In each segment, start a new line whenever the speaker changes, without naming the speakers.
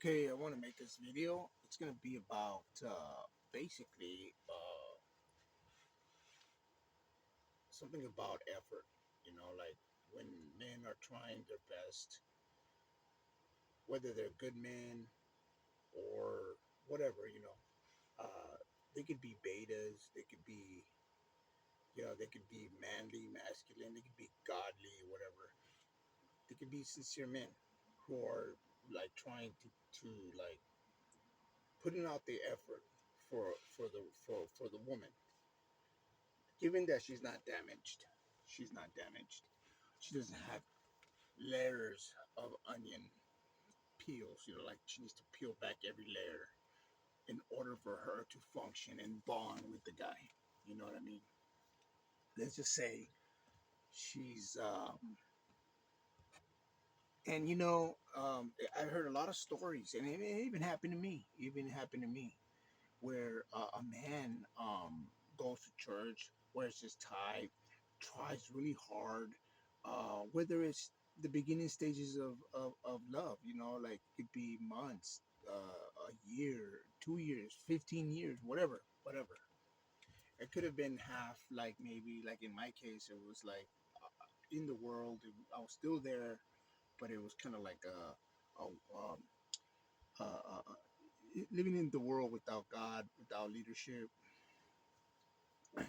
Okay, I want to make this video. It's going to be about basically something about effort. Like when men are trying their best, whether they're good men or whatever, uh, they could be betas, they could be, they could be manly, masculine, they could be godly, whatever. They could be sincere men who are like trying to like putting out the effort for the woman, given that she's not damaged. She doesn't have layers of onion peels. Like she needs to peel back every layer in order for her to function and bond with the guy. You know what I mean? Let's just say she's, and I heard a lot of stories, and it even happened to me. Where a man goes to church, wears his tie, tries really hard, whether it's the beginning stages of love, like it could be months, a year, 2 years, 15 years, whatever. It could have been half, like maybe, like in my case, it was like in the world, I was still there, but it was kind of like a, living in the world without God, without leadership,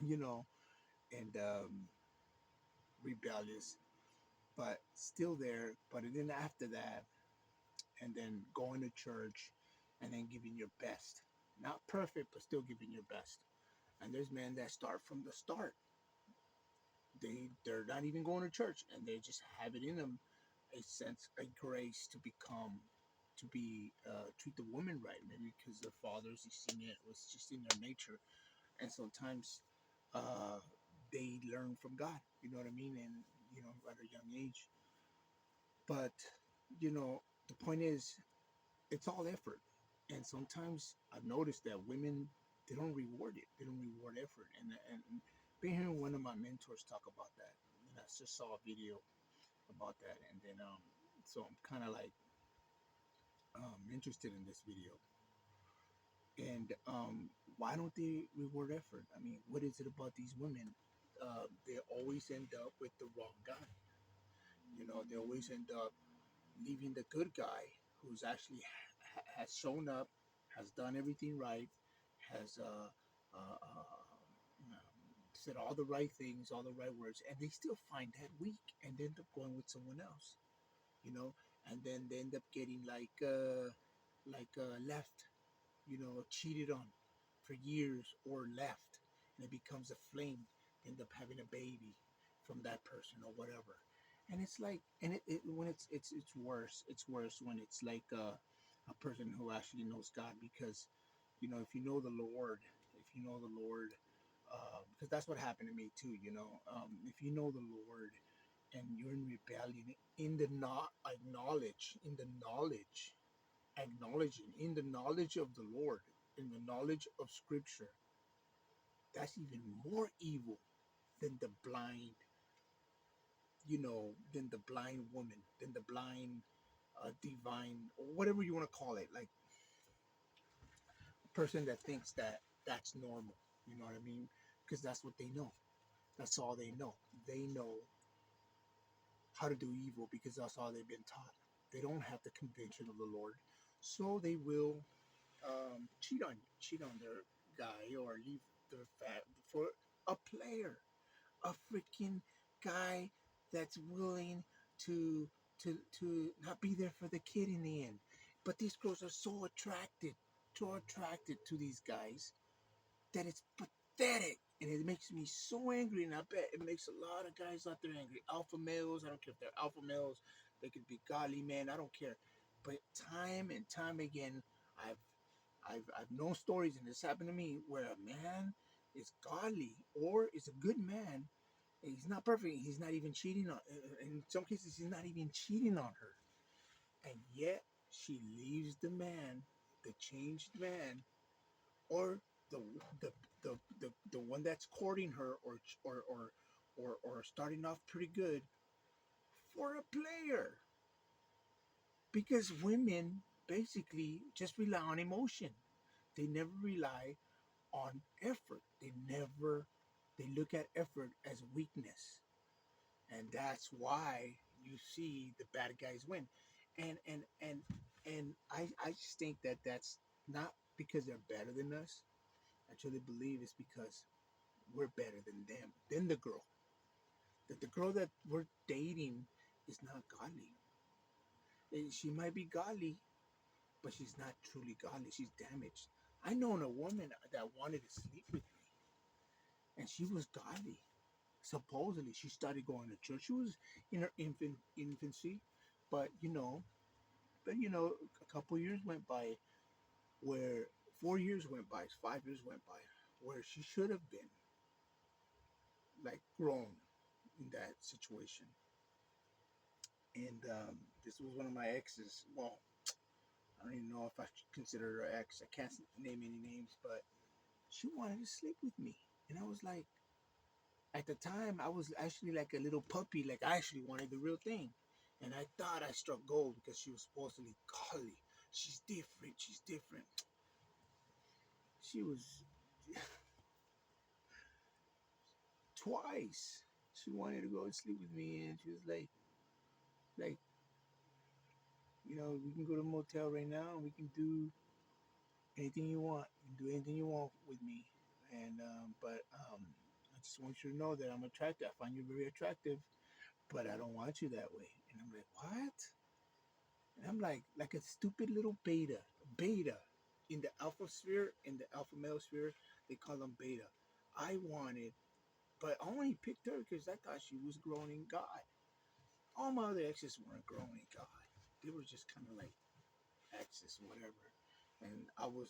you know, and rebellious, but still there. But then after that, and then going to church, and then giving your best. Not perfect, but still giving your best. And there's men that start from the start. They're not even going to church, and they just have it in them, a sense, a grace to become, to be, treat the woman right. Maybe because their fathers, you seen it, was just in their nature, and sometimes uh, they learn from God. You know what I mean? And at a young age. But the point is, it's all effort, and sometimes I've noticed that women, they don't reward it. They don't reward effort, and been hearing one of my mentors talk about that, and I just saw a video about that, and then so I'm kind of like interested in this video. And why don't they reward effort? I mean, what is it about these women? They always end up with the wrong guy. They always end up leaving the good guy who's actually has shown up, has done everything right, has said all the right things, all the right words, and they still find that weak and end up going with someone else. You know, and then they end up getting left, cheated on for years, or left, and it becomes a flame. End up having a baby from that person or whatever. And it's like, and when it's worse. It's worse when it's like a person who actually knows God, because if you know the Lord, if you know the Lord, because that's what happened to me too. If you know the Lord and you're in rebellion, in the not acknowledge, in the knowledge, acknowledging, in the knowledge of the Lord, in the knowledge of Scripture, that's even more evil than the blind, than the blind woman, than the blind divine, or whatever you want to call it, like a person that thinks that that's normal. You know what I mean? Because that's what they know. That's all they know. They know how to do evil because that's all they've been taught. They don't have the conviction of the Lord, so they will cheat on their guy, or leave their fat for a player, a freaking guy that's willing to to not be there for the kid in the end. But these girls are so attracted to these guys, that it's pathetic. And it makes me so angry, and I bet it makes a lot of guys out there angry. Alpha males, I don't care if they're alpha males, they could be godly men, I don't care. But time and time again, I've I've known stories, and this happened to me, where a man is godly or is a good man. He's not perfect. He's not even cheating on. In some cases, he's not even cheating on her, and yet she leaves the man, the changed man, or the the the one that's courting her, or starting off pretty good, for a player. Because women, basically just rely on emotion. They never rely on effort. They look at effort as weakness, and that's why you see the bad guys win. And and and and I just think that that's not because they're better than us. I truly believe it's because we're better than them, than the girl. That the girl that we're dating is not godly. She might be godly, but she's not truly godly. She's damaged. I known a woman that wanted to sleep with me, and she was godly. Supposedly, she started going to church. She was in her infancy, but a couple years went by where 4 years went by, 5 years went by, where she should have been like grown in that situation. And this was one of my exes. Well, I don't even know if I should consider her ex. I can't name any names, but she wanted to sleep with me. And I was like, at the time, I was actually like a little puppy. Like, I actually wanted the real thing. And I thought I struck gold because she was supposedly golly. She's different. She's different. She was twice. She wanted to go and sleep with me. And she was like, we can go to a motel right now and we can do anything you want. You can do anything you want with me. And but I just want you to know that I'm attractive. I find you very attractive, but I don't want you that way. And I'm like, what? And I'm like a stupid little beta in the alpha sphere, in the alpha male sphere. They call them beta. I wanted, but I only picked her because I thought she was growing in God. All my other exes weren't growing in God. They were just kind of like exes, whatever. And I was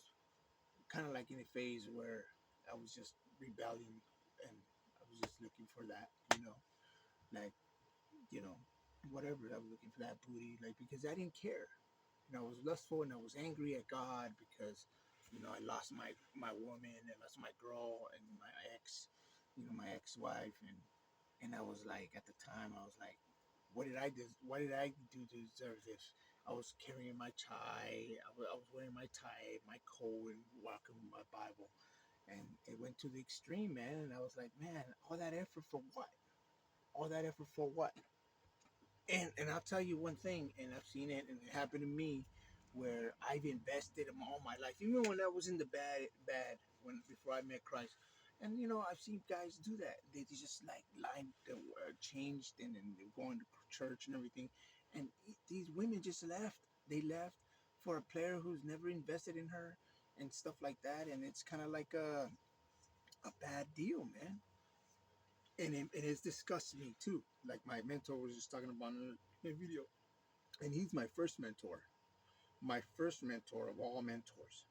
kind of like in a phase where I was just rebelling, and I was just looking for that, like, you know, whatever. I was looking for that booty, like, because I didn't care. I was lustful and I was angry at God because, I lost my woman and lost my girl and my ex, my ex-wife. And I was like, at the time, I was like, what did I do? What did I do to deserve this? I was carrying my tie. I was wearing my tie, my coat, and walking with my Bible. And it went to the extreme, man. And I was like, man, all that effort for what? All that effort for what? And I'll tell you one thing, and I've seen it, and it happened to me, where I've invested in all my life, even when I was in the bad, when before I met Christ. And I've seen guys do that. They just like line the word changed, and they're going to church and everything. And these women just left. They left for a player who's never invested in her and stuff like that. And it's kind of like a bad deal, man. And it's disgusted me too. Like my mentor was just talking about in a video, and he's my first mentor of all mentors.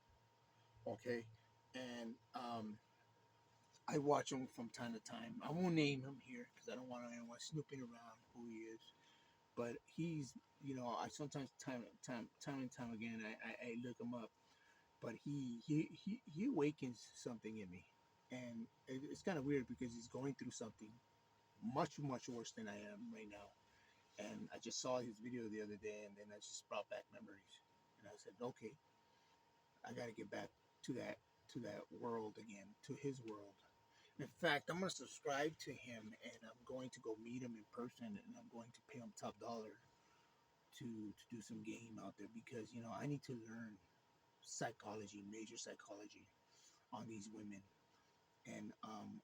Okay, and I watch him from time to time. I won't name him here because I don't want anyone snooping around who he is. But he's, I sometimes time and time again, I look him up. But he awakens something in me, and it's kind of weird because he's going through something much worse than I am right now. And I just saw his video the other day, and then I just brought back memories. And I said, okay, I got to get back to that world again, to his world. In fact, I'm gonna subscribe to him, and I'm going to go meet him in person, and I'm going to pay him top dollar to do some game out there because I need to learn psychology, major psychology on these women, and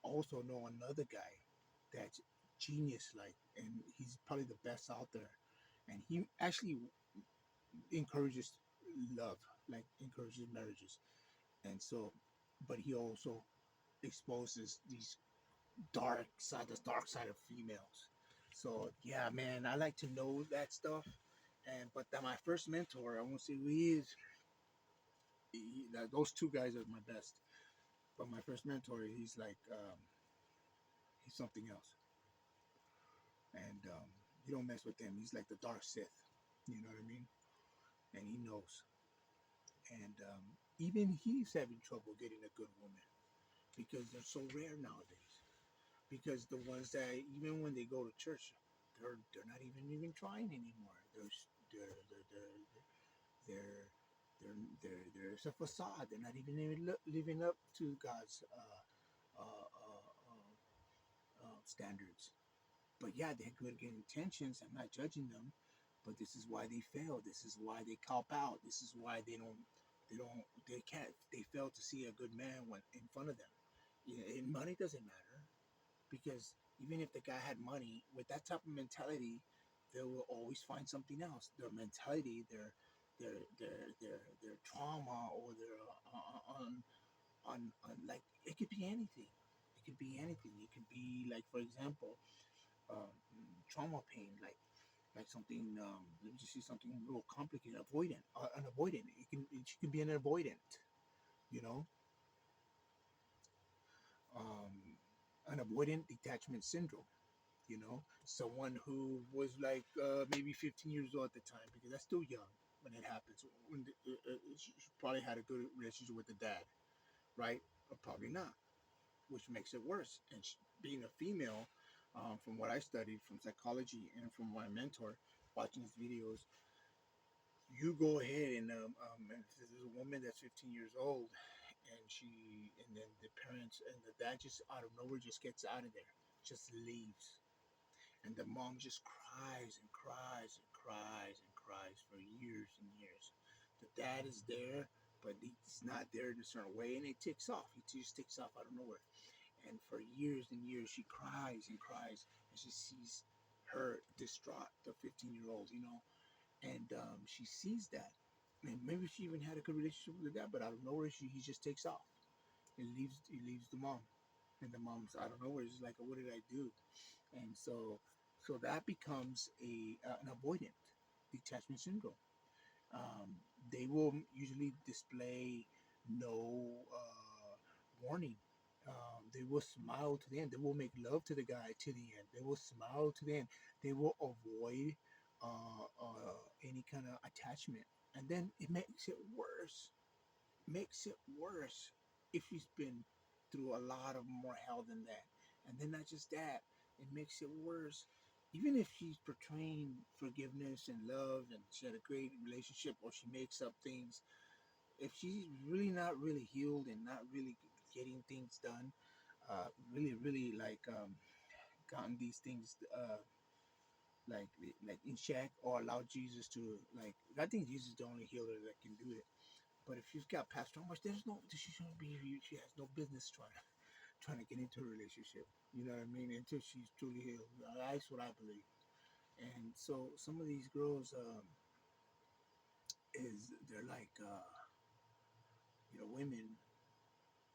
also know another guy that's genius like, and he's probably the best out there, and he actually encourages love, like encourages marriages. And so, but he also exposes the dark side of females. So yeah, man, I like to know that stuff. And but my first mentor, I won't say who he is. Those two guys are my best. But my first mentor, he's something else. And you don't mess with him. He's like the dark Sith. You know what I mean? And he knows. And even he's having trouble getting a good woman because they're so rare nowadays. Because the ones that even when they go to church, they're not even trying anymore. They're there's a facade. They're not even living up to God's standards. But yeah, they had good intentions. I'm not judging them, but this is why they fail. This is why they cop out. This is why they can't, they fail to see a good man when in front of them. Yeah, and money doesn't matter, because even if the guy had money, with that type of mentality, they will always find something else. Their mentality, their trauma, or their on like, it could be anything. It could be anything. It could be like, for example, um, trauma pain, like something. Let me just see something a little complicated. Avoidant, an avoidant. It can be an avoidant. You know, um, an avoidant detachment syndrome. You know, someone who was like maybe 15 years old at the time, because that's still young when it happens. When she probably had a good relationship with the dad, right? Or probably not, which makes it worse. And being a female, from what I studied from psychology and from my mentor, watching his videos, you go ahead and if there's a woman that's 15 years old, and then the parents and the dad just out of nowhere just gets out of there, just leaves, and the mom just cries and cries and cries and cries for years and years. The dad is there, but he's not there in a certain way, and it ticks off. He just ticks off out of nowhere. And for years and years, she cries and cries, and she sees her distraught, the 15-year-old, and she sees that. And maybe she even had a good relationship with the dad, but out of nowhere, he just takes off and leaves the mom. And the mom's out of nowhere is like, what did I do? And so that becomes an avoidant detachment syndrome. Um, they will usually display no warning. They will smile to the end. They will make love to the guy to the end. They will smile to the end. They will avoid any kind of attachment, and then it makes it worse. Makes it worse if she's been through a lot of more hell than that. And then not just that, it makes it worse. Even if she's portraying forgiveness and love and she had a great relationship, or she makes up things, if she's really not really healed and not really getting things done, really like gotten these things like like in check, or allow Jesus to, like, I think Jesus is the only healer that can do it. But if she's got past trauma, there's no, she shouldn't be. She has no business trying to get into a relationship. You know what I mean? Until she's truly healed. That's what I believe. And so some of these girls, is they're like, women.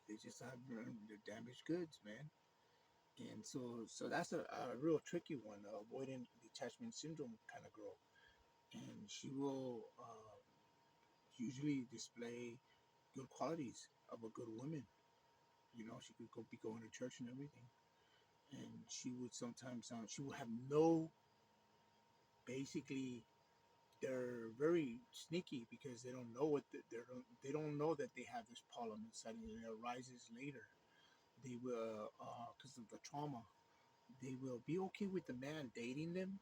They just have, they're damaged goods, man. And so that's a real tricky one, avoidant detachment syndrome kind of girl. And she will usually display good qualities of a good woman. She could be going to church and everything, and she would sometimes she would have no, basically, they're very sneaky because they don't know they don't know that they have this problem inside, and it arises later. They will, because of the trauma, they will be okay with the man dating them,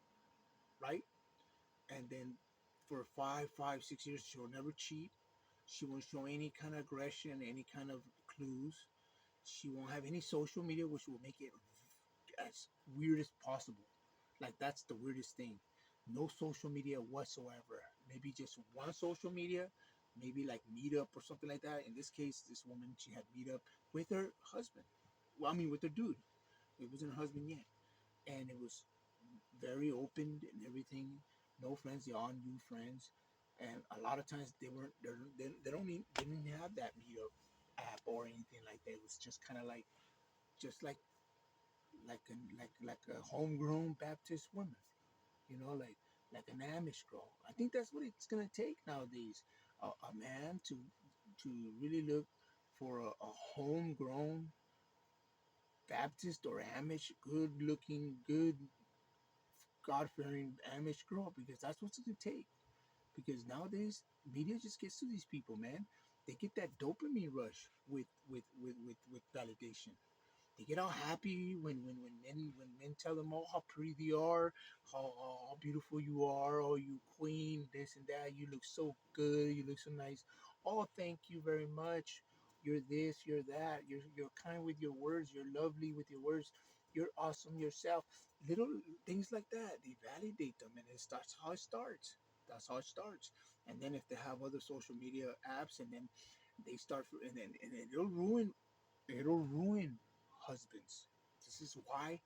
right? And then for 5, 5, 6 years, she'll never cheat. She won't show any kind of aggression, any kind of clues. She won't have any social media, which will make it as weird as possible. Like, that's the weirdest thing. No social media whatsoever. Maybe just one social media, maybe like Meetup or something like that. In this case, this woman, she had Meetup with her husband. Well, I mean, with her dude. It wasn't her husband yet, and it was very open and everything. No friends, they all new friends, and a lot of times they weren't. They don't even, they didn't have that Meetup app or anything like that. It was just kind of like, just like a homegrown Baptist woman, like an Amish girl. I think that's what it's gonna take nowadays. A man to really look for a homegrown Baptist or Amish, good looking, good God fearing Amish girl, because that's what's gonna take. Because nowadays media just gets to these people, man. They get that dopamine rush with validation. They get all happy when men tell them, oh, how pretty they are, how beautiful you are, oh, you queen, this and that, you look so good, you look so nice. Oh, thank you very much. You're this, you're that. You're kind with your words. You're lovely with your words. You're awesome yourself. Little things like that, they validate them, and it starts how it starts. That's how it starts. And then if they have other social media apps, and then they start, and then it'll ruin husbands. This is why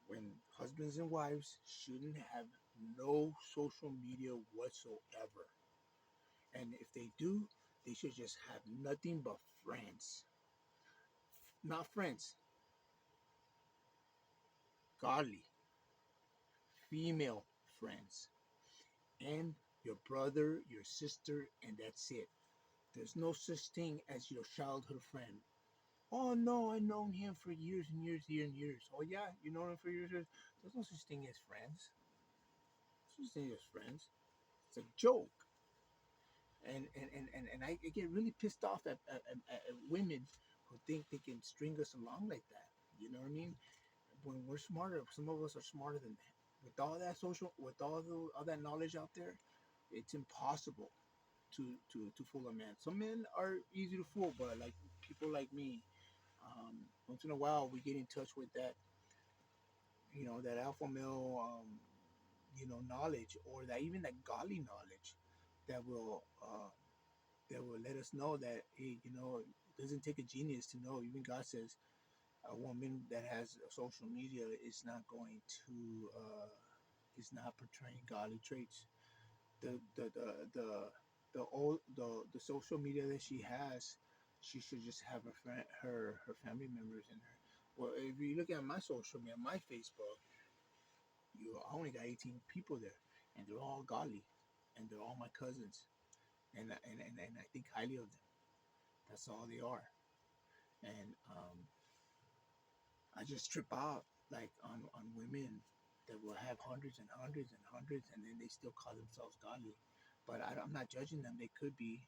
when husbands and wives shouldn't have no social media whatsoever. And if they do, they should just have nothing but friends. Not friends, godly, female friends. And your brother, your sister, and that's it. There's no such thing as your childhood friend. Oh no, I've known him for years and years, years and years. Oh yeah, you know him for years. There's no such thing as friends. There's no such thing as friends. It's a joke. And I get really pissed off at women who think they can string us along like that. You know what I mean? When we're smarter, some of us are smarter than that. With all that with all that knowledge out there, it's impossible to fool a man. Some men are easy to fool, but like people like me, once in a while we get in touch with that, that alpha male, knowledge, or that even that godly knowledge that will let us know that, hey, it doesn't take a genius to know. Even God says a woman that has social media is not portraying godly traits. The social media that she has, she should just have her family members in her. Well, if you look at my social media, my Facebook, I only got 18 people there, and they're all godly, and they're all my cousins, and I think highly of them. That's all they are. And I just trip out like on women that will have hundreds and hundreds and hundreds, and then they still call themselves godly. But I'm not judging them. They could be,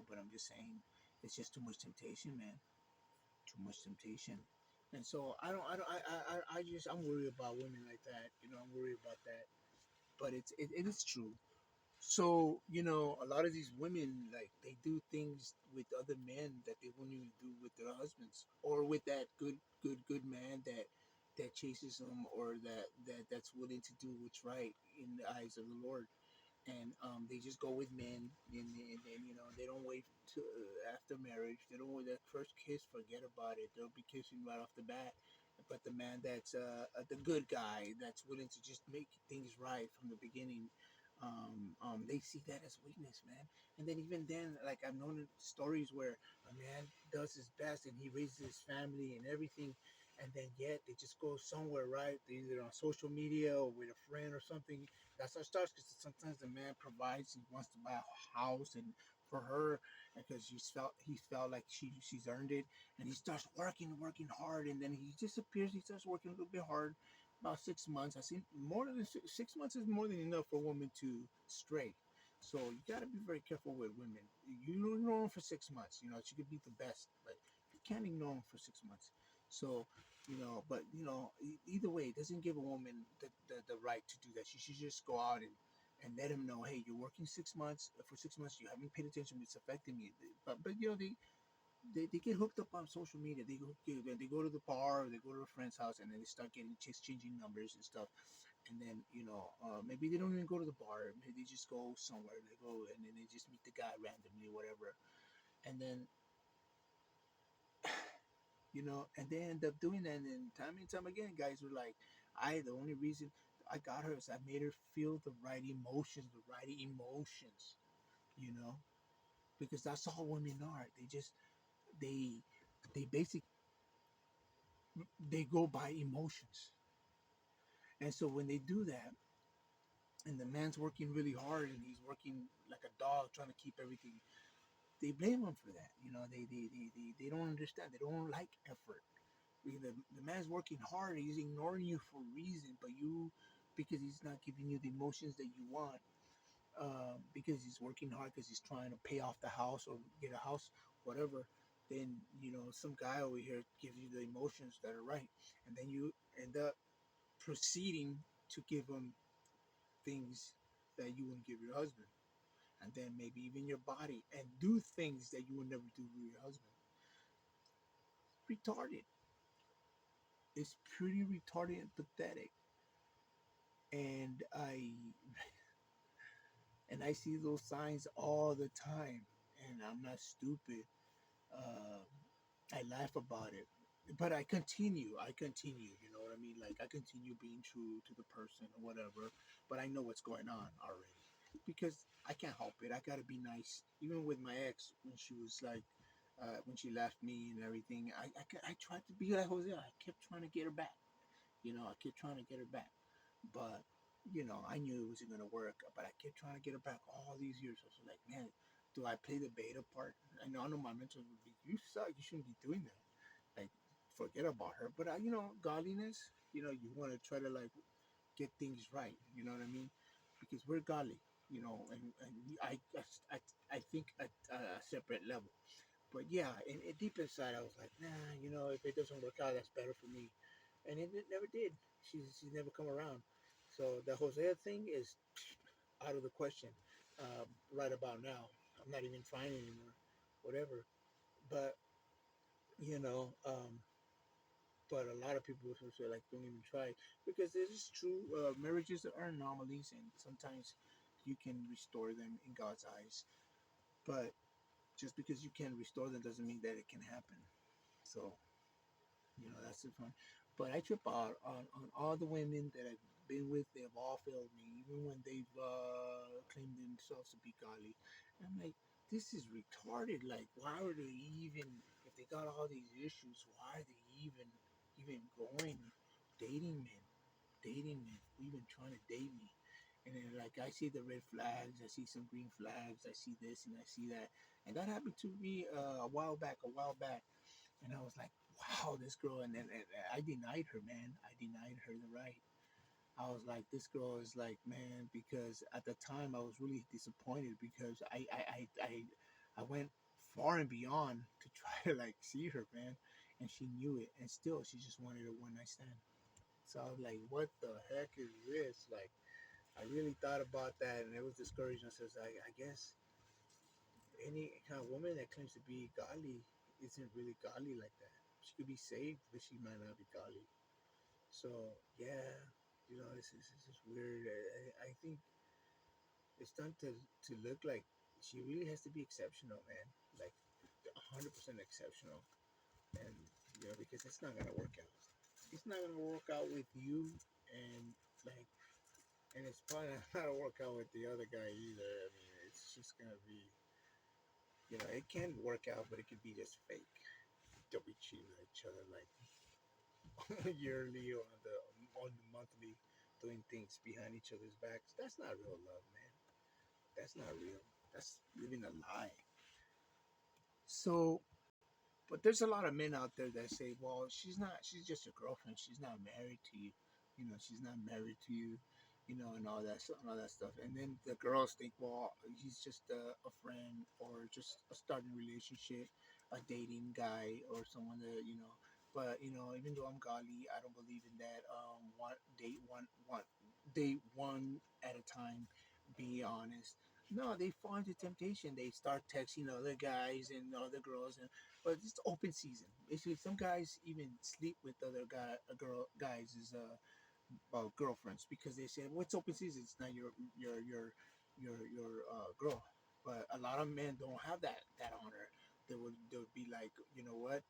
but I'm just saying it's just too much temptation, man. Too much temptation. And so I'm worried about women like that. I'm worried about that. But it is true. So, a lot of these women, like, they do things with other men that they wouldn't even do with their husbands, or with that good man that chases them, or that's willing to do what's right in the eyes of the Lord. And they just go with men, and they don't wait to after marriage. They don't wait that first kiss. Forget about it. They'll be kissing right off the bat. But the man that's the good guy, that's willing to just make things right from the beginning, they see that as weakness, man. And then even then, like, I've known stories where a man does his best and he raises his family and everything, and then yet they just go somewhere, right? They're either on social media or with a friend or something. That's how it starts, because sometimes the man provides, he wants to buy a house and for her, because he felt like she's earned it, and he starts working hard, and then he disappears. He starts working a little bit hard. About 6 months, I seen more than 6 months is more than enough for a woman to stray. So you got to be very careful with women. You don't ignore them for 6 months. She could be the best, but you can't ignore them for 6 months. So, but either way, it doesn't give a woman the right to do that. She should just go out and let him know, hey, you're working 6 months. For 6 months, you haven't paid attention. It's affecting me. But they get hooked up on social media. They go to the bar, or they go to a friend's house, and then they start getting exchanging numbers and stuff. And then maybe they don't even go to the bar. Maybe they just go somewhere. They go, and then they just meet the guy randomly, whatever. And then and they end up doing that. And then time and time again, guys were like, the only reason I got her is I made her feel the right emotions, you know, because that's all women are. They they basically they go by emotions. And so when they do that, and the man's working really hard, and he's working like a dog trying to keep everything, they blame him for that. They don't understand. They don't like effort. The man's working hard. He's ignoring you for a reason, but because he's not giving you the emotions that you want, because he's working hard, because he's trying to pay off the house or get a house, whatever. Then some guy over here gives you the emotions that are right, and then you end up proceeding to give him things that you wouldn't give your husband. and then maybe even your body, and do things that you would never do with your husband. Retarded. It's pretty retarded and pathetic. And I see those signs all the time, and I'm not stupid. Uh, I laugh about it, but I continue. I continue. You know what I mean? Like I continue being true to the person or whatever. But I know what's going on already because I can't help it. I gotta be nice. Even with my ex, when she was like, when she left me and everything, I tried to be like Jose. I kept trying to get her back. You know, I kept trying to get her back, but I knew it wasn't gonna work. But I kept trying to get her back all these years. I was like, man, do I play the beta part? I know my mentor would be, you suck. You shouldn't be doing that. Like, forget about her. But godliness. You want to try to like get things right. You know what I mean? Because we're godly. And I I think at a separate level. But yeah, in deep inside, I was like, nah. If it doesn't work out, that's better for me. And it never did. She's never come around. So the Hosea thing is out of the question right about now. I'm not even trying anymore, whatever. But you know, um, but a lot of people also say like don't even try because it is true. Marriages are anomalies, and sometimes you can restore them in God's eyes. But just because you can restore them doesn't mean that it can happen. So that's the fun. But I trip out on all the women that I've been with. They've all failed me, even when they've claimed themselves to be godly. And I'm like, this is retarded. Like, why are they even? If they got all these issues, why are they even going dating men, even trying to date me? And then like I see the red flags, I see some green flags, I see this and I see that, and that happened to me a while back, and I was like, wow, this girl. And then I denied her, man. I denied her the right. I was like, this girl is like, man, because at the time I was really disappointed because I went far and beyond to try to like see her, man, and she knew it, and still she just wanted a one night stand. So I was like, what the heck is this? Like, I really thought about that, and it was discouraging. I says, I guess any kind of woman that claims to be godly isn't really godly like that. She could be saved, but she might not be godly. So yeah, it's just weird. I think it's done to look like she really has to be exceptional, man. Like 100% exceptional, and because it's not gonna work out. It's not gonna work out with you, and like, and it's probably not gonna work out with the other guy either. I mean, it's just gonna be, it can work out, but it could be just fake. They'll be cheating at each other like yearly or on the monthly, doing things behind each other's backs. That's not real love, man. That's not real. That's living a lie. So, but there's a lot of men out there that say, well, she's not, she's just a girlfriend. She's not married to you. She's not married to you, and all that stuff. And then the girls think, well, he's just a friend or just a starting relationship, a dating guy or someone that, But, even though I'm godly, I don't believe in that. Date one at a time, be honest. No, they fall into temptation. They start texting other guys and other girls, and but it's open season. Basically, some guys even sleep with other guys as girlfriends because they say, "Well, it's open season. It's not your girl." But a lot of men don't have that honor. They would be like, you know what?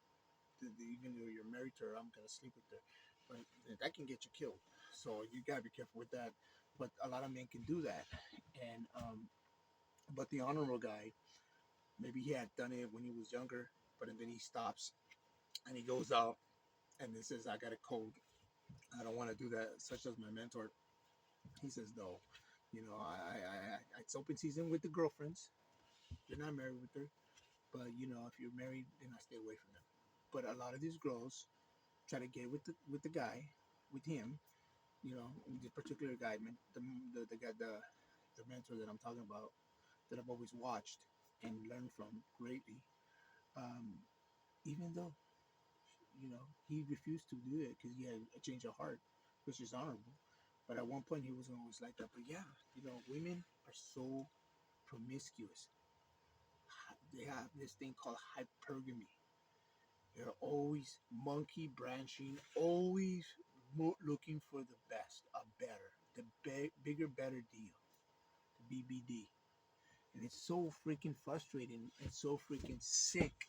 Even though you're married to her, I'm gonna sleep with her. But that can get you killed. So you gotta be careful with that. But a lot of men can do that, and but the honorable guy, maybe he had done it when he was younger, but then he stops and he goes out and he says, I got a code. I don't want to do that, such as my mentor. He says, no, it's open season with the girlfriends. You're not married with her, but if you're married, then I stay away from them. But a lot of these girls try to get with the guy, with him, the particular guy, the guy, the mentor that I'm talking about, that I've always watched and learned from greatly. Um, Even though he refused to do it because he had a change of heart, which is honorable. But at one point, he wasn't always like that. But yeah, women are so promiscuous. They have this thing called hypergamy. They're always monkey branching, always looking for the best, a better, the bigger, better deal, the BBD. And it's so freaking frustrating and so freaking sick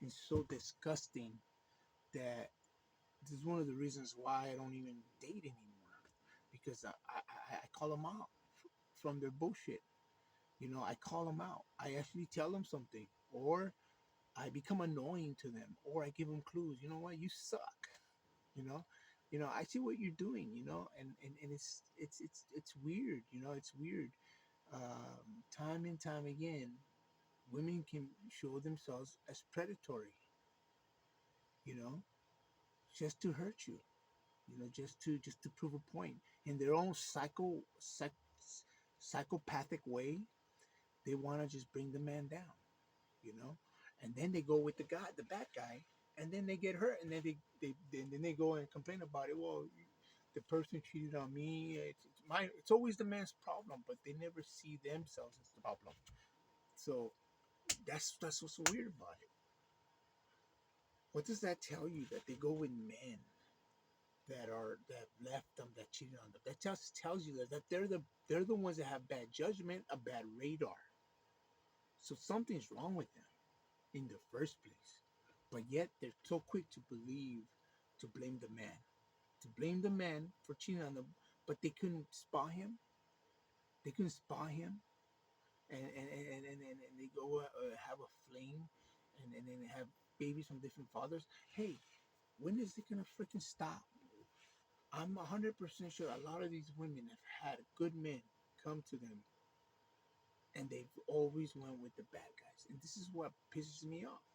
and so disgusting that this is one of the reasons why I don't even date anymore, because I call them out from their bullshit. I call them out. I actually tell them something, or I become annoying to them, or I give them clues. You know what? You suck. You know, I see what you're doing. And it's weird. It's weird. Time and time again, women can show themselves as predatory. You know, just to hurt you. Just to prove a point in their own psychopathic way. They want to just bring the man down. You know, and then they go with the bad guy, and then they get hurt, and then they go and complain about it. Well, the person cheated on me. It's mine. It's always the man's problem, but they never see themselves as the problem. So that's what's so weird about it. What does that tell you? That they go with men that left them, that cheated on them. That just tells you that they're the ones that have bad judgment, a bad radar. So something's wrong with them in the first place. But yet they're so quick to blame the man. To blame the man for cheating on them, but they couldn't spot him. They couldn't spot him, and they go have a fling, and then have babies from different fathers. Hey, when is it gonna freaking stop? I'm 100% sure a lot of these women have had good men come to them, and they've always went with the bad guys. And this is what pisses me off.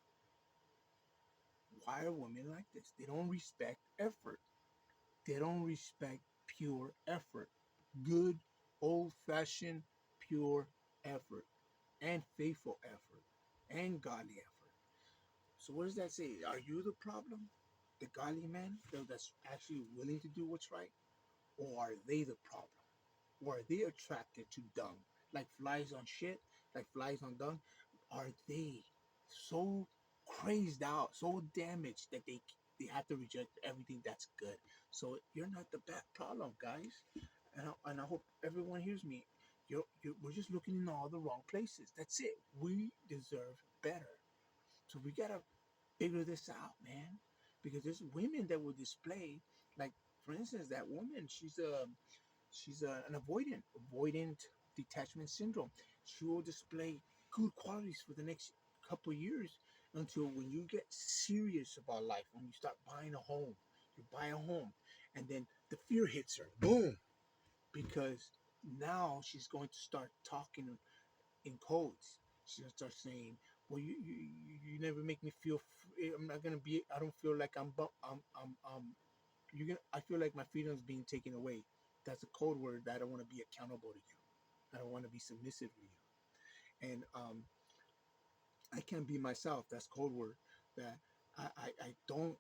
Why are women like this? They don't respect effort. They don't respect pure effort. Good, old fashioned, pure effort. And faithful effort. And godly effort. So, what does that say? Are you the problem? The godly man that's actually willing to do what's right? Or are they the problem? Or are they attracted to dung? Like flies on shit? Like flies on dung? Are they so crazed out, so damaged that they have to reject everything that's good? So you're not the bad problem, guys. And I hope everyone hears me. We're just looking in all the wrong places. That's it. We deserve better. So we gotta figure this out, man. Because there's women that will display, like for instance, that woman. She's an avoidant detachment syndrome. She will display good qualities for the next couple of years until when you get serious about life, when you start buying a home, you buy a home, and then the fear hits her. Boom! Because now she's going to start talking in codes. She's gonna start saying, "Well, you never make me feel. I'm not gonna be. I don't feel like you're gonna. I feel like my freedom is being taken away. That's a code word that I don't want to be accountable to you. I don't want to be submissive to you, and I can't be myself. That's code word. That I don't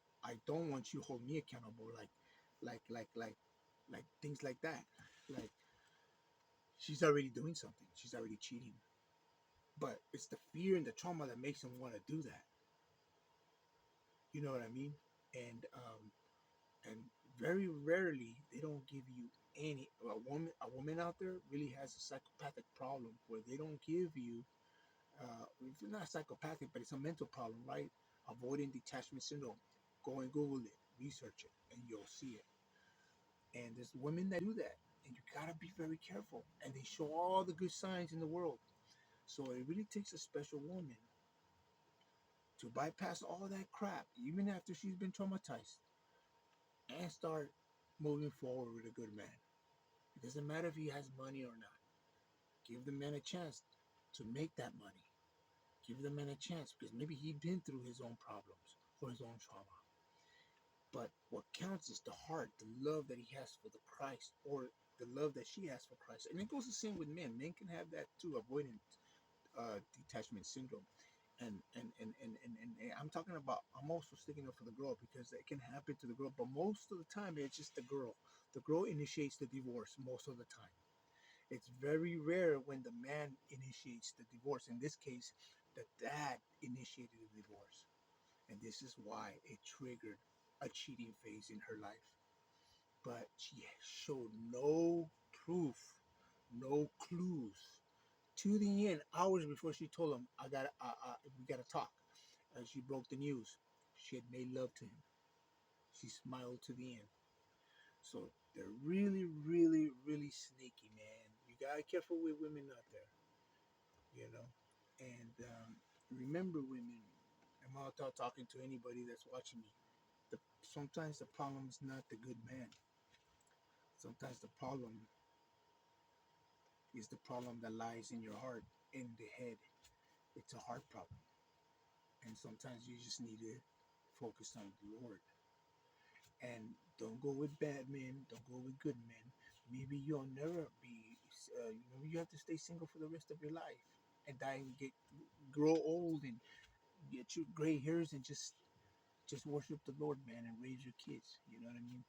want you to hold me accountable. Like like like like things like that. Like she's already doing something. She's already cheating. But it's the fear and the trauma that makes them want to do that. You know what I mean? And very rarely they don't give you any. A woman out there really has a psychopathic problem where they don't give you. It's not psychopathic, but it's a mental problem, right? Avoiding detachment syndrome. Go and Google it, research it, and you'll see it. And there's women that do that, and you gotta be very careful. And they show all the good signs in the world. So it really takes a special woman to bypass all that crap, even after she's been traumatized, and start moving forward with a good man. It doesn't matter if he has money or not. Give the man a chance to make that money. Give the man a chance because maybe he's been through his own problems or his own trauma. But what counts is the heart, the love that he has for the Christ, or the love that she has for Christ. And it goes the same with men. Men can have that too, avoidant detachment syndrome. And I'm talking about, I'm also sticking up for the girl because it can happen to the girl, but most of the time it's just the girl. The girl initiates the divorce most of the time. It's very rare when the man initiates the divorce. In this case, the dad initiated the divorce. And this is why it triggered a cheating phase in her life. But she showed no proof, no clues. To the end, hours before she told him, we gotta talk. As she broke the news, she had made love to him. She smiled to the end. So they're really, really, really sneaky, man. You gotta be careful with women out there, you know. And remember, women. I'm out talking to anybody that's watching me. Sometimes the problem is not the good man. Sometimes the problem is the problem that lies in your heart, in the head. It's a heart problem. And sometimes you just need to focus on the Lord. And don't go with bad men. Don't go with good men. Maybe you'll never be. You have to stay single for the rest of your life and die and grow old and get your gray hairs and just worship the Lord, man, and raise your kids. You know what I mean?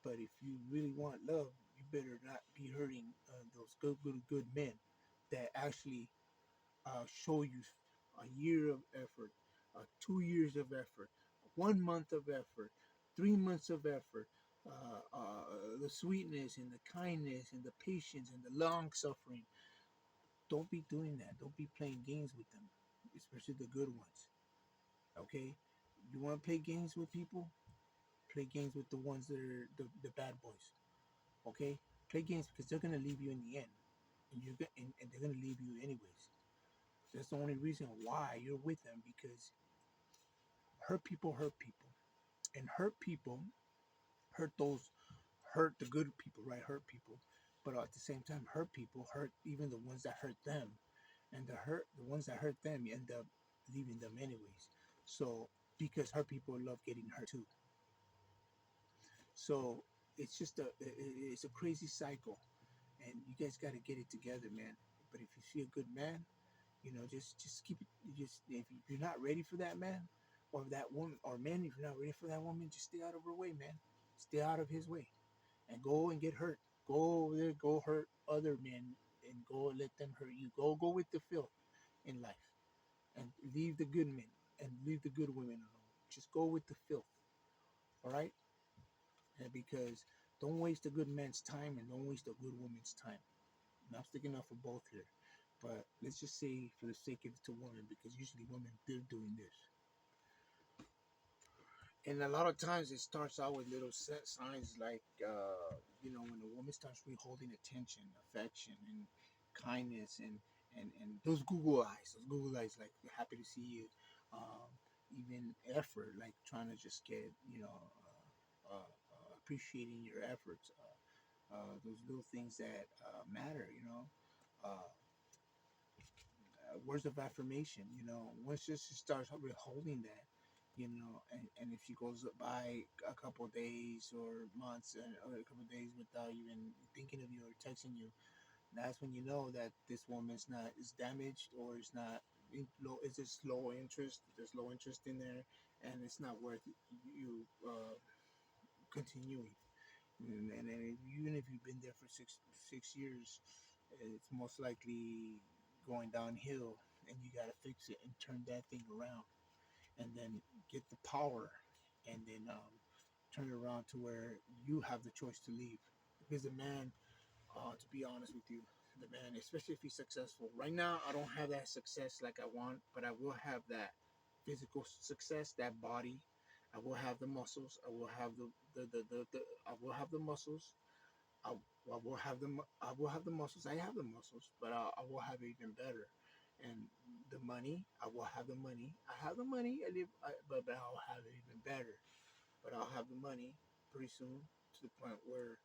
But if you really want love, you better not be hurting those good men that actually show you a year of effort, 2 years of effort, 1 month of effort, 3 months of effort, the sweetness and the kindness and the patience and the long suffering. Don't be doing that. Don't be playing games with them, especially the good ones. Okay? You want to play games with people? Play games with the ones that are the bad boys. Okay? Play games because they're gonna leave you in the end, and they're gonna leave you anyways. That's the only reason why you're with them, because hurt people, and hurt people hurt those hurt the good people, right? Hurt people, but at the same time, hurt people hurt even the ones that hurt them, and the ones that hurt them end up leaving them anyways. So because hurt people love getting hurt too. So it's a crazy cycle, and you guys got to get it together, man. But if you see a good man, just keep it. Just if you're not ready for that man, or that woman, or man, if you're not ready for that woman, just stay out of her way, man. Stay out of his way, and go and get hurt. Go over there, go hurt other men, and go let them hurt you. Go with the filth in life, and leave the good men and leave the good women alone. Just go with the filth, all right? And because don't waste a good man's time, and don't waste a good woman's time. And I'm sticking up for both here. But let's just say, for the sake of it, to women, because usually women, they're doing this. And a lot of times it starts out with little set signs like, when a woman starts withholding attention, affection, and kindness, and those Google eyes, like happy to see you, even effort, like trying to just get, appreciating your efforts, those little things that matter, words of affirmation, once she starts withholding that, and if she goes by a couple of days or months or a couple of days without even thinking of you or texting you, that's when you know that this woman's not is damaged, or is not low. It's just low interest. There's low interest in there, and it's not worth you continuing. And even if you've been there for six years, it's most likely going downhill, and you got to fix it and turn that thing around, and then get the power, and then turn it around to where you have the choice to leave. Because the man, to be honest with you, the man, especially if he's successful. Right now, I don't have that success like I want, but I will have that physical success, that body. I will have the muscles. I will have the I will have the muscles. I will have the I will have the muscles. I have the muscles, but I will have it even better. And the money, I will have the money. I have the money. But I'll have it even better. But I'll have the money pretty soon, to the point where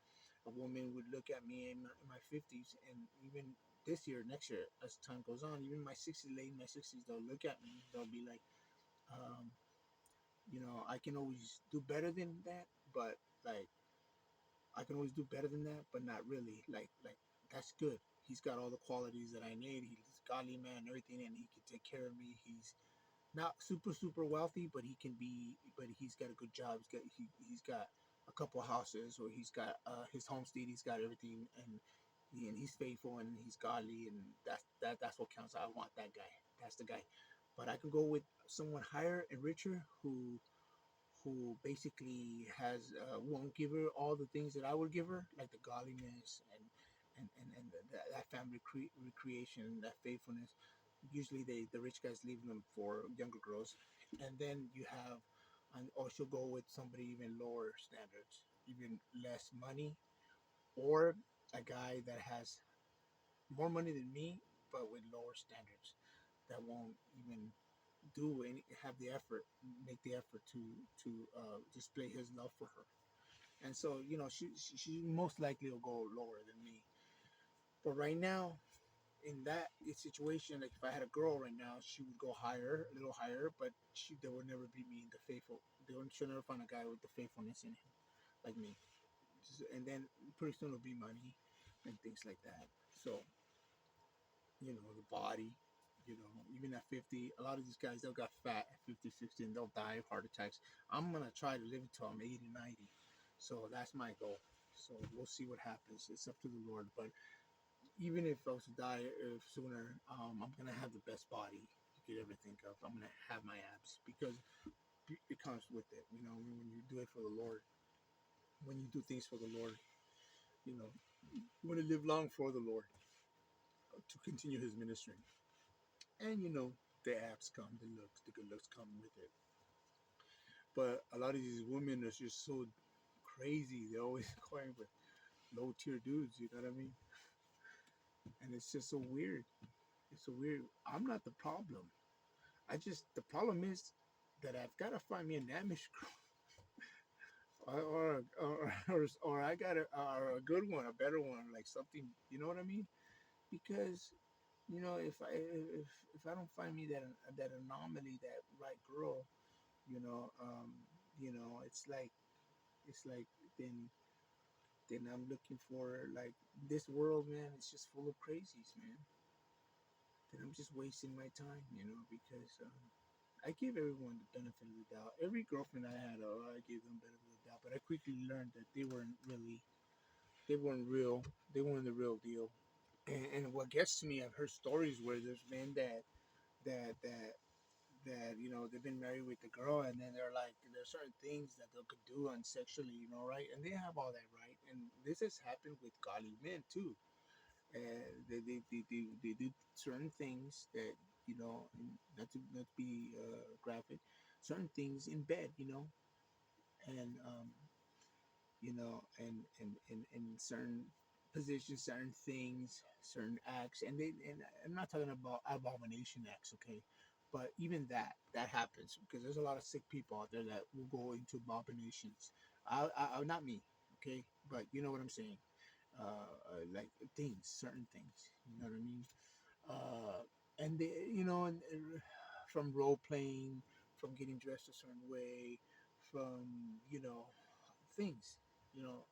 a woman would look at me in my 50s, and even this year, next year, as time goes on, even my 60s, late in my 60s, they'll look at me. They'll be like, um, I can always do better than that, but like I can always do better than that, but not really. Like that's good. He's got all the qualities that I need. He's a godly man and everything, and he can take care of me. He's not super wealthy, but he can be. But he's got a good job. He's got a couple of houses, or he's got his homestead. He's got everything, and and he's faithful and he's godly, and that's what counts. I want that guy. That's the guy. But I can go with someone higher and richer who basically has won't give her all the things that I would give her, like the godliness and that family recreation, that faithfulness. Usually, the rich guys leave them for younger girls, and then you have, and or she'll go with somebody even lower standards, even less money, or a guy that has more money than me, but with lower standards, that won't even do any have the effort, make the effort to display his love for her. And so, she most likely will go lower than me. But right now, in that situation, like if I had a girl right now, she would go higher, a little higher, but there would never be me in the faithful. She'll never find a guy with the faithfulness in him, like me. And then pretty soon it'll be money and things like that. So, the body, even at 50, a lot of these guys, they'll got fat at 50, 60, and they'll die of heart attacks. I'm going to try to live until I'm 80, 90. So that's my goal. So we'll see what happens. It's up to the Lord. But even if I was to die sooner, I'm going to have the best body you could ever think of. I'm going to have my abs because it comes with it. When you do it for the Lord, when you do things for the Lord, you know, you want to live long for the Lord to continue his ministry. And the abs come, the looks, the good looks come with it. But a lot of these women are just so crazy. They're always going with low tier dudes. You know what I mean? And it's just so weird. It's so weird. I'm not the problem. The problem is that I've got to find me an Amish girl, or I got a good one, a better one, like something. You know what I mean? Because if I don't find me that anomaly, that right girl, you know um it's like then I'm looking for, like, this world, man. It's just full of crazies, man. Then I'm just wasting my time, because I give everyone the benefit of the doubt. Every girlfriend I had, I gave them the benefit of the doubt, but I quickly learned that they weren't real. They weren't the real deal. And what gets to me, I've heard stories where there's men that that they've been married with the girl, and then they're like, there's certain things that they could do on sexually, right, and they have all that right. And this has happened with godly men too. They do certain things that, not to be graphic, certain things in bed, and in certain positions, certain things, certain acts, and I'm not talking about abomination acts, okay, but even that happens because there's a lot of sick people out there that will go into abominations. Not me, okay, but you know what I'm saying. Like things, certain things, you know what I mean. Uh, and they, from role playing, from getting dressed a certain way, from things, you know.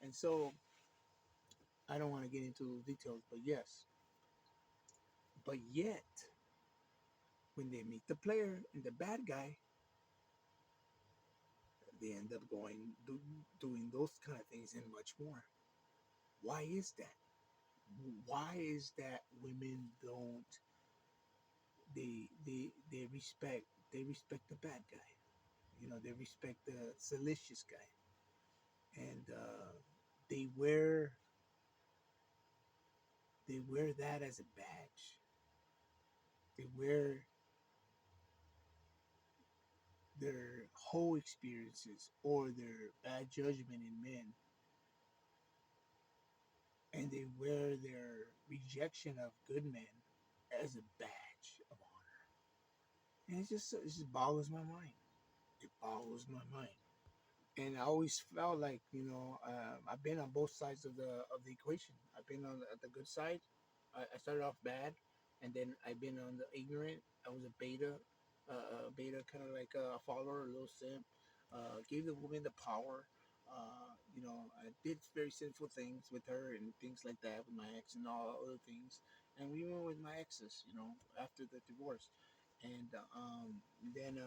And so I don't want to get into details, but yes, but yet when they meet the player and the bad guy, they end up doing those kind of things and much more. Why is that? Why is that women don't they respect the bad guy? They respect the salacious guy, and they wear they wear that as a badge. They wear their whole experiences or their bad judgment in men, and they wear their rejection of good men as a badge of honor. And it just boggles my mind. It boggles my mind. And I always felt like, I've been on both sides of the equation. I've been on the good side. I started off bad, and then I've been on the ignorant. I was a beta, kind of like a follower, a little simp. Gave the woman the power. I did very sinful things with her and things like that with my ex and all other things. And we went with my exes, after the divorce, and then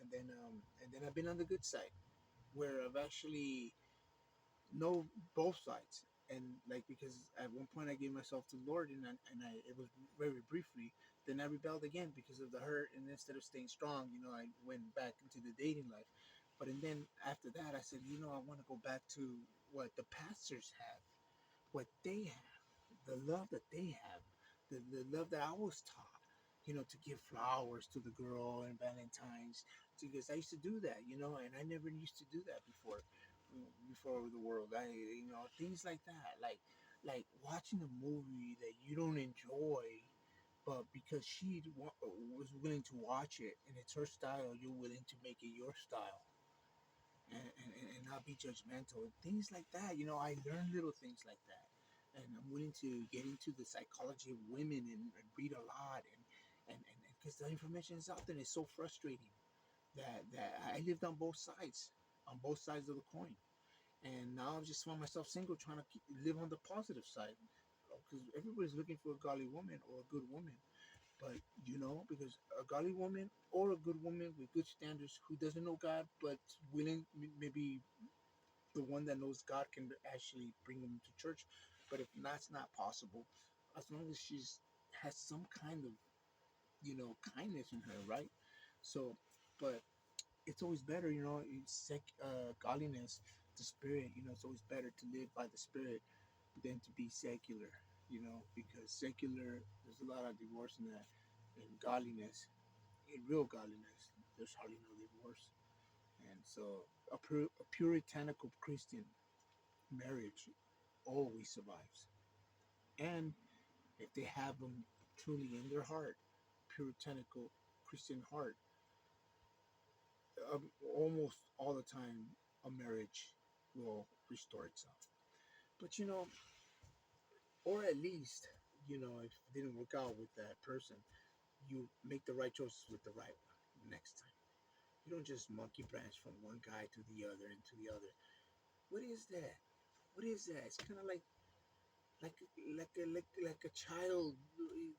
and then I've been on the good side where I've actually know both sides. And like, because at one point I gave myself to the Lord, and I it was very briefly. Then I rebelled again because of the hurt, and instead of staying strong, I went back into the dating life. But and then after that, I said, I want to go back to what the pastors have, what they have, the love that they have, the love that I was taught. To give flowers to the girl and Valentine's, because I used to do that, and I never used to do that before the world. Things like that, like watching a movie that you don't enjoy, but because she was willing to watch it and it's her style, you're willing to make it your style, and not be judgmental and things like that. I learned little things like that, and I'm willing to get into the psychology of women and read a lot, and because the information is out there, and it's so frustrating that I lived on both sides of the coin, and now I've just found myself single, trying to live on the positive side, because everybody's looking for a godly woman or a good woman. But because a godly woman or a good woman with good standards who doesn't know God but willing, maybe the one that knows God can actually bring them to church. But if that's not possible, as long as she's has some kind of kindness in her, right? So, but it's always better, godliness, the spirit. It's always better to live by the spirit than to be secular. Because secular, there's a lot of divorce in that. In godliness, in real godliness, there's hardly no divorce. And so, a puritanical Christian marriage always survives. And if they have them truly in their heart, puritanical Christian heart, almost all the time, a marriage will restore itself. But or at least, if it didn't work out with that person, you make the right choices with the right one next time. You don't just monkey branch from one guy to the other and to the other. What is that? What is that? It's kind of like a child,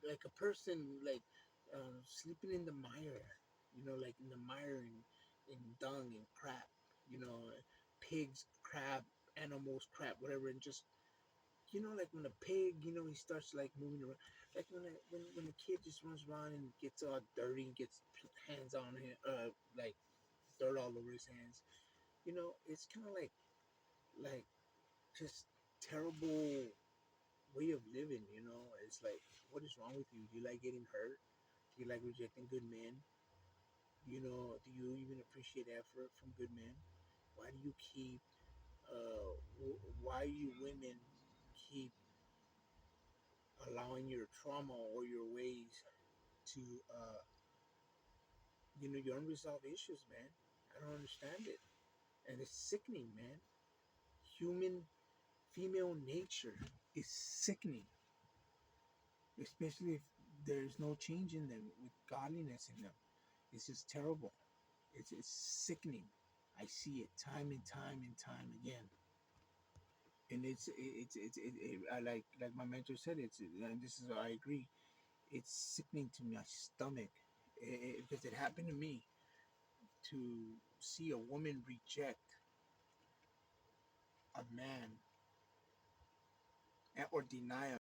like a person, like sleeping in the mire. Like in the mire, in dung and crap. Pigs, crap, animals, crap, whatever, and just like when a pig, he starts like moving around, like when a kid just runs around and gets all dirty and gets hands on him, like dirt all over his hands. It's kind of like just terrible way of living. It's like, what is wrong with you? Do you like getting hurt? Do you like rejecting good men? Do you even appreciate effort from good men? Why do you keep? Why you women keep allowing your trauma or your ways to, your unresolved issues, man? I don't understand it, and it's sickening, man. Human female nature is sickening, especially if there's no change in them with godliness in them. It's just terrible. It's sickening. I see it time and time and time again, and I like my mentor said, and this is I agree. It's sickening to my stomach, because it happened to me to see a woman reject a man or deny